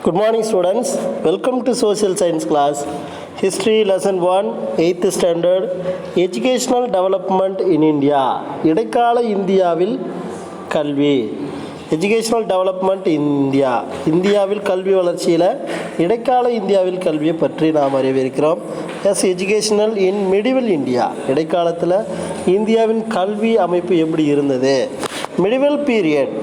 Good morning students, welcome to social science class. History lesson 1, 8th standard, educational development in India. இடைக்கால இந்தியாவில் கல்வி. Educational development India, இந்தியாவில் கல்வி வளர்ச்சியில் இடைக்கால இந்தியாவில் கல்வியை பற்றி நாம் அறிவிக்கிறோம். எஜுகேஷனல் இன் மிடிவல் இந்தியா, இடைக்காலத்தில் இந்தியாவின் கல்வி அமைப்பு எப்படி இருந்தது. Medieval period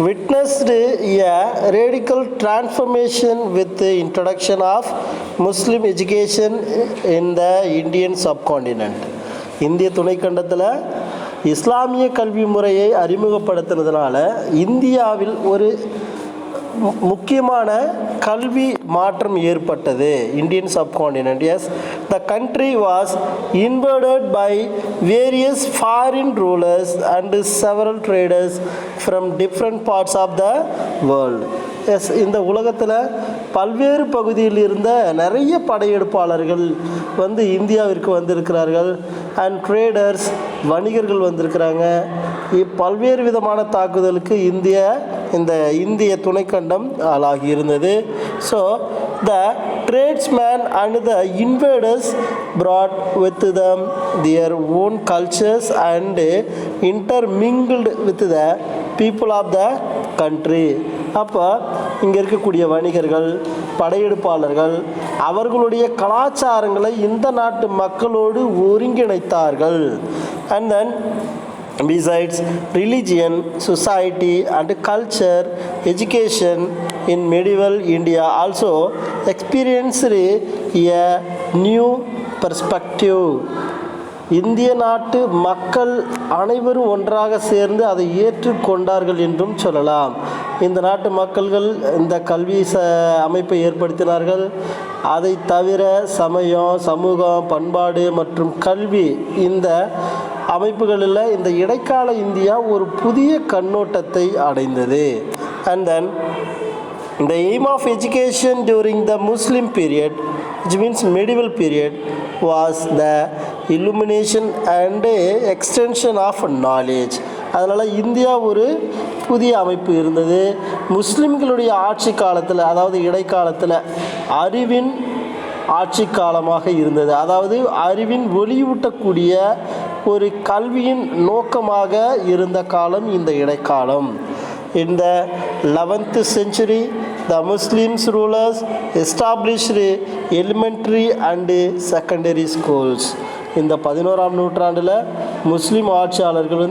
witnessed a radical transformation with the introduction of Muslim education in the Indian subcontinent. இந்திய துணைக்கண்டத்தில் இஸ்லாமிய கல்வி முறையை அறிமுகப்படுத்தினதுனால இந்தியாவில் ஒரு முக்கியமான கல்வி மாற்றம் ஏற்பட்டது. Indian subcontinent, yes, the country was inverted by various foreign rulers and several traders from different parts of the world. Yes, இந்த உலகத்தில் பல்வேறு பகுதியில் இருந்த நிறைய படையெடுப்பாளர்கள் இந்தியாவிற்கு வந்திருக்கிறார்கள். அண்ட் ட்ரேடர்ஸ், வணிகர்கள் வந்திருக்கிறாங்க. பல்வேறு விதமான தாக்குதலுக்கு இந்த இந்திய துணைக்கண்டம் ஆளாகி இருந்தது. So the tradesman and the invaders brought with them their own cultures and intermingled with the people of the country. அப்போ இங்கே இருக்கக்கூடிய வணிகர்கள், படையெடுப்பாளர்கள் அவர்களுடைய கலாச்சாரங்களை இந்த நாட்டு மக்களோடு ஒருங்கிணைத்தார்கள். And then besides religion, society and culture, education in medieval India also experienced a new perspective. இந்திய நாட்டு மக்கள் அனைவரும் ஒன்றாக சேர்ந்து அதை ஏற்றுக்கொண்டார்கள் என்றும் சொல்லலாம். இந்த நாட்டு மக்கள்கள் இந்த கல்வி அமைப்பை ஏற்படுத்தினார்கள். அதை தவிர சமயம், சமூகம், பண்பாடு மற்றும் கல்வி இந்த அமைப்புகளில் இந்த இடைக்கால இந்தியா ஒரு புதிய கண்ணோட்டத்தை அடைந்தது. And then the aim of education during the Muslim period, which means medieval period, was the illumination and extension of knowledge. அதனால் இந்தியா ஒரு புதிய அமைப்பு இருந்தது. முஸ்லிம்களுடைய ஆட்சி காலத்தில், அதாவது இடைக்காலத்தில் அறிவின் ஆட்சி காலமாக இருந்தது. அதாவது அறிவின் ஒளியூட்டக்கூடிய ஒரு கல்வியின் நோக்கமாக இருந்த காலம் இந்த இடைக்காலம். In the 11th century, the Muslims rulers established elementary and secondary schools. இந்த 11ஆம் நூற்றாண்டில் முஸ்லீம் ஆட்சியாளர்கள்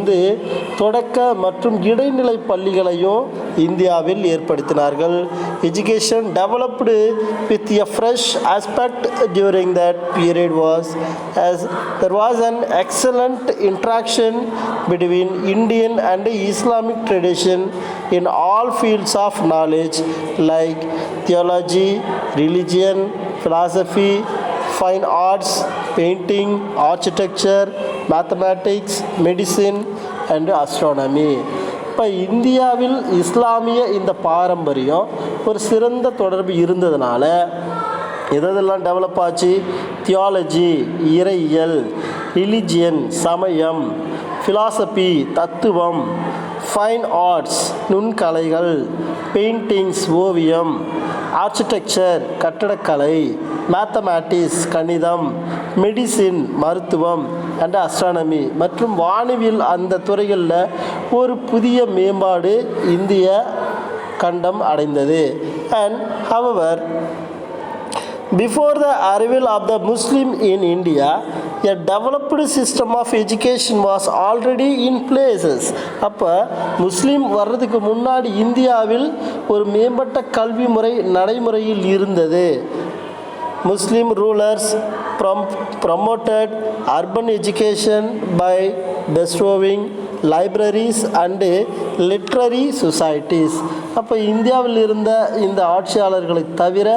தொடக்க மற்றும் இடைநிலை பள்ளிகளையும் இந்தியாவில் ஏற்படுத்தினார்கள். Education developed with a fresh aspect during that period as there was an excellent interaction between Indian and Islamic tradition in all fields of knowledge like theology, religion, philosophy, fine arts, painting, architecture, mathematics, medicine and astronomy. இப்போ இந்தியாவில் இஸ்லாமிய இந்த பாரம்பரியம் ஒரு சிறந்த தொடர்பு இருந்ததுனால எதெல்லாம் டெவலப் ஆச்சு? தியாலஜி, இறையியல், ரிலிஜியன், சமயம், ஃபிலாசபி, தத்துவம், ஃபைன் ஆர்ட்ஸ், நுண்கலைகள், பெயிண்டிங்ஸ், ஓவியம், ஆர்கிடெக்சர், கட்டடக்கலை, மேத்தமேட்டிக்ஸ், கணிதம், மெடிசின், மருத்துவம் அண்ட் அஸ்ட்ரானமி மற்றும் வானவியல், அந்த துறைகளில் ஒரு புதிய மேம்பாடு இந்திய கண்டம் அடைந்தது. And however, before the arrival of the Muslim in India, a developed system of education was already in places. அப்போ முஸ்லீம் வர்றதுக்கு முன்னாடி இந்தியாவில் ஒரு மேம்பட்ட கல்வி முறை நடைமுறையில் இருந்தது. Muslim rulers promoted urban education by bestowing libraries and literary societies. அப்போ இந்தியாவில் இருந்த இந்த ஆட்சியாளர்களை தவிர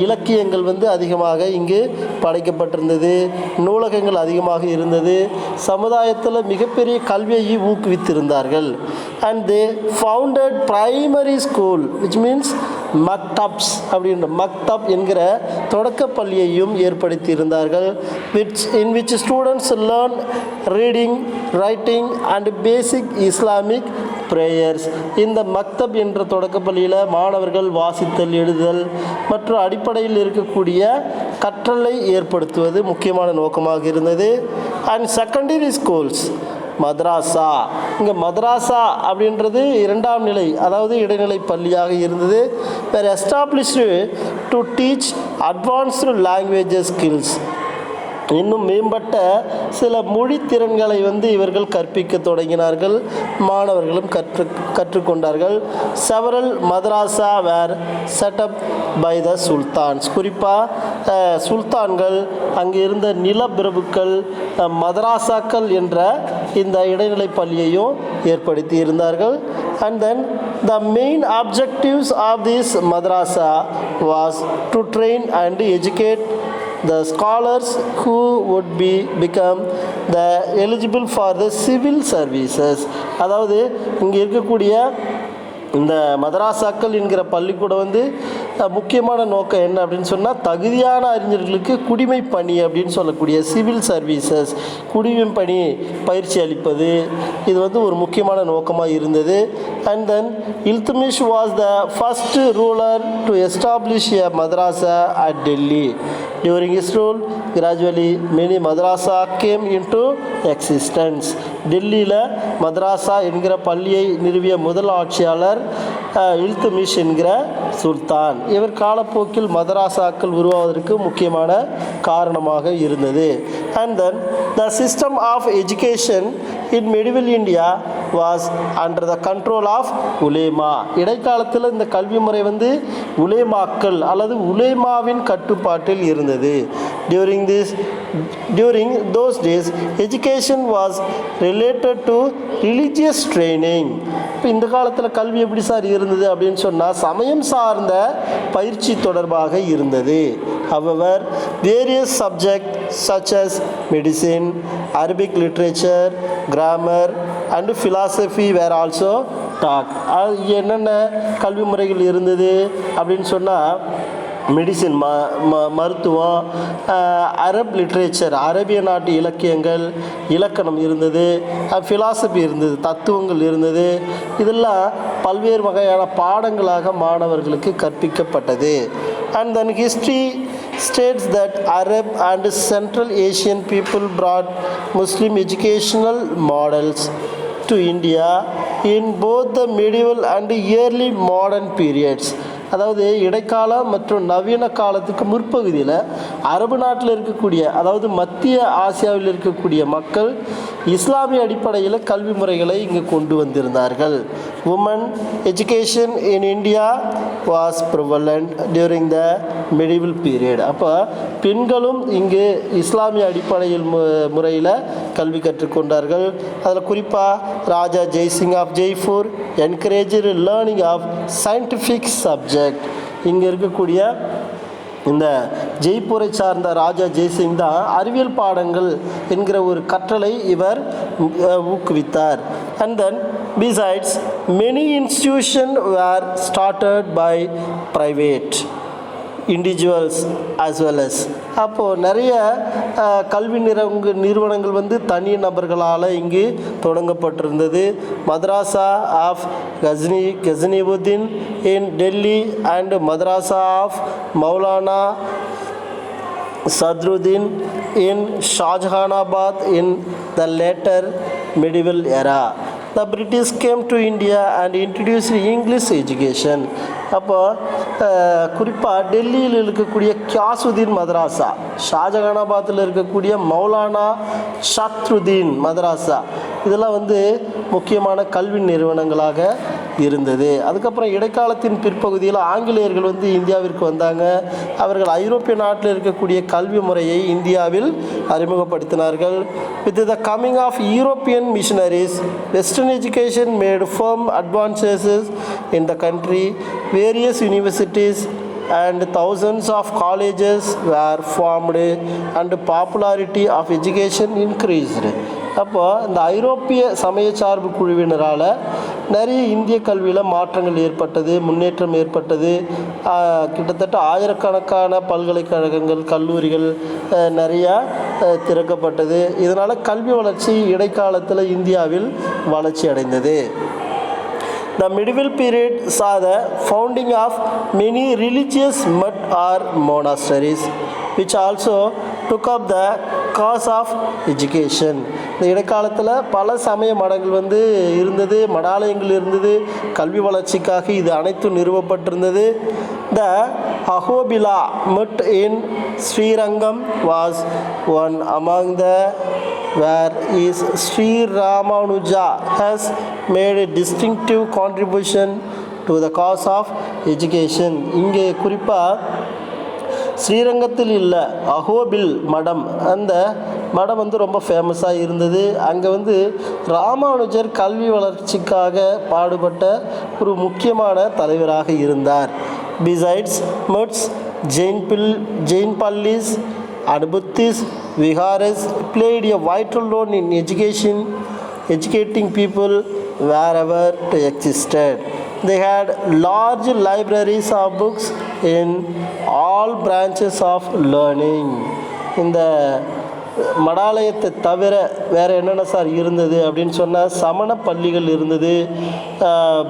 இலக்கியங்கள் அதிகமாக இங்கு படைக்கப்பட்டிருந்தது. நூலகங்கள் அதிகமாக இருந்தது. சமுதாயத்தில் மிகப்பெரிய கல்வியை ஊக்குவித்திருந்தார்கள். And they founded primary school, which means மக்தப்ஸ் அப்படின்ற மக்தப் என்கிற தொடக்க பள்ளியையும் ஏற்படுத்தி இருந்தார்கள். In which students learn reading, writing and basic Islamic prayers. இந்த மக்தப் என்ற தொடக்கப்பள்ளியில் மாணவர்கள் வாசித்தல், எழுதுதல் மற்றும் அடிப்படையில் இருக்கக்கூடிய கற்றலை ஏற்படுத்துவது முக்கியமான நோக்கமாக இருந்தது. And secondary schools, madrasa. இங்கே மதராசா அப்படின்றது இரண்டாம் நிலை, அதாவது இடைநிலை பள்ளியாக இருந்தது. Were established to teach advanced languages skills. இன்னும் மேம்பட்ட சில மொழி திறன்களை இவர்கள் கற்பிக்க தொடங்கினார்கள். மாணவர்களும் கற்றுக்கொண்டார்கள். Several madrasa were set up by the sultans. குறிப்பாக சுல்தான்கள், அங்கே இருந்த நிலப்பிரபுக்கள் மதராசாக்கள் என்ற இந்த இடைநிலை பள்ளியையும் ஏற்படுத்தி இருந்தார்கள். And then the main objectives of this madrasa was to train and educate the scholars who would become the eligible for the civil services. அதாவது இங்கே இருக்கக்கூடிய இந்த மதராசாக்கள் என்கிற பள்ளிக்கூடம் முக்கியமான நோக்கம் என்ன அப்படின்னு சொன்னால், தகுதியான அறிஞர்களுக்கு குடிமை பணி அப்படின்னு சொல்லக்கூடிய சிவில் சர்வீசஸ், குடிமை பணி பயிற்சி அளிப்பது, இது ஒரு முக்கியமான நோக்கமாக இருந்தது. And then Iltutmish was the first ruler to establish a madrasa at Delhi. During his rule, gradually many madrasa came into existence. டெல்லியில் மதராசா என்கிற பள்ளியை நிறுவிய முதல் ஆட்சியாளர் இல்துமிஷ் என்கிற சுல்தான். இவர் காலப்போக்கில் மதராசாக்கள் உருவாவதற்கு முக்கியமான காரணமாக இருந்தது. And then the system of education in medieval India was under the control of உலேமா. இடைக்காலத்தில் இந்த கல்வி முறை உலேமாக்கள் அல்லது உலேமாவின் கட்டுப்பாட்டில் இருந்தது. During those days, education was related to religious training. இப்போ இந்த காலத்தில் கல்வி எப்படி சார் இருந்தது அப்படின்னு சொன்னால், சமயம் சார்ந்த பயிற்சி தொடர்பாக இருந்தது. However, various subjects such as medicine, Arabic literature, grammar and philosophy were also taught. என்னென்ன கல்வி முறைகள் இருந்தது அப்படின்னு சொன்னால், மெடிசின் மருத்துவம், அரப் லிட்ரேச்சர் அரேபிய நாட்டு இலக்கியங்கள், இலக்கணம் இருந்தது, ஃபிலாசபி இருந்தது, தத்துவங்கள் இருந்தது. இதெல்லாம் பல்வேறு வகையான பாடங்களாக மாணவர்களுக்கு கற்பிக்கப்பட்டது. And then history states that Arab and Central Asian people brought Muslim educational models to India in both the medieval and early modern periods. அதாவது இடைக்கால மற்றும் நவீன காலத்துக்கு முற்பகுதியில் அரபு நாட்டில் இருக்கக்கூடிய, அதாவது மத்திய ஆசியாவில் இருக்கக்கூடிய மக்கள் இஸ்லாமிய அடிப்படையில் கல்வி முறைகளை இங்கு கொண்டு வந்திருந்தார்கள். Woman education in India was prevalent during the medieval period. அப்போ பெண்களும் இங்கு இஸ்லாமிய அடிப்படையில் முறையில் கல்வி கற்றுக்கொண்டார்கள். அதில் குறிப்பாக Raja Jai Singh of Jaipur encouraged learning of scientific subject. இங்கே இருக்கக்கூடிய இந்த ஜெய்ப்பூரை சார்ந்த ராஜா ஜெய்சிங் தான் அறிவியல் பாடங்கள் என்கிற ஒரு கற்றலை இவர் ஊக்குவித்தார். And then besides many institution were started by private individuals as well as. அப்போது நிறைய கல்வி நிறுவனங்கள் தனி நபர்களால் இங்கு தொடங்கப்பட்டிருந்தது. Madrasa of Ghaznivuddin in Delhi and Madrasa of Maulana Sadruddin in Shahjahanabad in the later medieval era. The British came to India and introduced English education. அப்போ குறிப்பாக டெல்லியில் இருக்கக்கூடிய கியாசுதீன் மதராசா, ஷாஜகானாபாத்தில் இருக்கக்கூடிய மௌலானா ஷத்ருதீன் மதராசா, இதெல்லாம் முக்கியமான கல்வி நிறுவனங்களாக இருந்தது. அதுக்கப்புறம் இடைக்காலத்தின் பிற்பகுதியில் ஆங்கிலேயர்கள் இந்தியாவிற்கு வந்தாங்க. அவர்கள் ஐரோப்பிய நாட்டில் இருக்கக்கூடிய கல்வி முறையை இந்தியாவில் அறிமுகப்படுத்தினார்கள். With the coming of European missionaries, western education made firm advances in the country. Various universities and thousands of colleges were formed and popularity of education increased. அப்போ இந்த ஐரோப்பிய சமய சார்பு குழுவினரால் நிறைய இந்திய கல்வியில் மாற்றங்கள் ஏற்பட்டது, முன்னேற்றம் ஏற்பட்டது. கிட்டத்தட்ட ஆயிரக்கணக்கான பல்கலைக்கழகங்கள், கல்லூரிகள் நிறையா திறக்கப்பட்டது. இதனால் கல்வி வளர்ச்சி இடைக்காலத்தில் இந்தியாவில் வளர்ச்சி அடைந்தது. The medieval period saw the founding of many religious mud or monasteries, which also took up the cause of education. இந்த இடைக்காலத்தில் பல சமய மடங்கள் இருந்தது, மடாலயங்கள் இருந்தது, கல்வி வளர்ச்சிக்காக இது அனைத்தும் நிறுவப்பட்டிருந்தது. The Ahobila Mutt in Srirangam was one among the where is Sri Ramanuja has made a distinctive contribution to the cause of education. இங்கே குறிப்பாக ஸ்ரீரங்கத்தில் உள்ள அஹோபில் மடம், அந்த மடம் ரொம்ப ஃபேமஸாக இருந்தது. அங்கே ராமானுஜர் கல்வி வளர்ச்சிக்காக பாடுபட்ட ஒரு முக்கியமான தலைவராக இருந்தார். Besides mutts, Jain pallis and Buddhist viharas played a vital role in educating people wherever they existed. They had large libraries of books in all branches of learning. இந்த மடாலயத்தை தவிர வேறு என்னென்ன சார் இருந்தது அப்படின்னு சொன்னால், சமண பள்ளிகள் இருந்தது,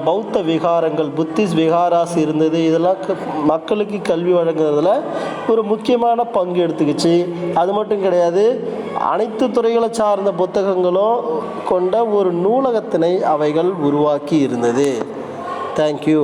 பௌத்த விகாரங்கள், புத்திஸ்ட் விகாராஸ் இருந்தது. இதெல்லாம் மக்களுக்கு கல்வி வழங்குறதுல ஒரு முக்கியமான பங்கு எடுத்துக்கிச்சு. அது மட்டும் கிடையாது, அனைத்து துறைகளை சார்ந்த புத்தகங்களும் கொண்ட ஒரு நூலகத்தினை அவைகள் உருவாக்கி இருந்தது. தேங்க்யூ.